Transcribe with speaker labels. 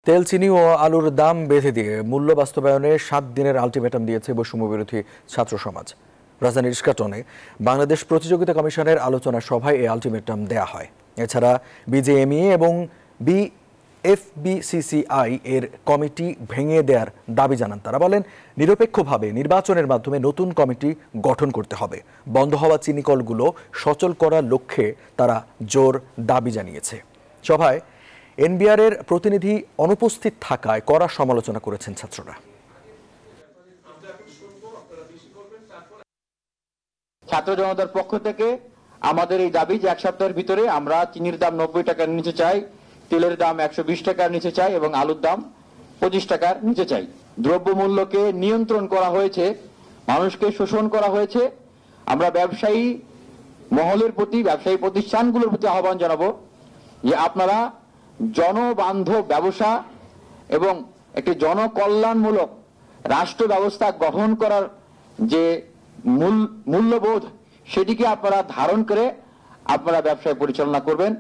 Speaker 1: তেল, চিনি ও আলুর দাম বেঁধে দিয়ে মূল্য বাস্তবায়নে 7 দিনের আলটিমেটাম দিয়েছে বৈষম্যবিরোধী ছাত্র সমাজ। রাজধানীর ইস্কাটনে বাংলাদেশ প্রতিযোগিতা কমিশনের আলোচনা সভায় এই আলটিমেটাম দেয়া হয়। এছাড়া বিজেএমইএ এবং বিএফবিসিসিআই এর কমিটি ভেঙে দেওয়ার দাবি জানান তারা। বলেন, নিরপেক্ষভাবে নির্বাচনের মাধ্যমে নতুন কমিটি গঠন করতে হবে। বন্ধ হওয়া চিনিকলগুলো সচল করার লক্ষ্যে তারা জোর দাবি জানিয়েছে। সভায় এনবিআর এর প্রতিনিধি অনুপস্থিত থাকায় কড়া সমালোচনা করেছেন ছাত্ররা।
Speaker 2: ছাত্র জনতার পক্ষ থেকে আমাদের এই দাবি যে 1 সপ্তাহের ভিতরে আমরা চিনির দাম 90 টাকার নিচে চাই, তেলের দাম 120 টাকার নিচে চাই এবং আলুর দাম 25 টাকার নিচে চাই। দ্রব্যমূল্যকে নিয়ন্ত্রণ করা হয়েছে, মানুষকে শোষণ করা হয়েছে। আমরা ব্যবসায়ী মহলের প্রতি, ব্যবসায়ী প্রতিষ্ঠানগুলোর প্রতি আহ্বান জানাবো যে আপনারা জনবান্ধব ব্যবসা এবং একটি জনকল্যাণমূলক রাষ্ট্র ব্যবস্থা গঠন করার যে মূল্যবোধ, সেটিকে আপনারা ধারণ করে আপনারা ব্যবসায় পরিচালনা করবেন।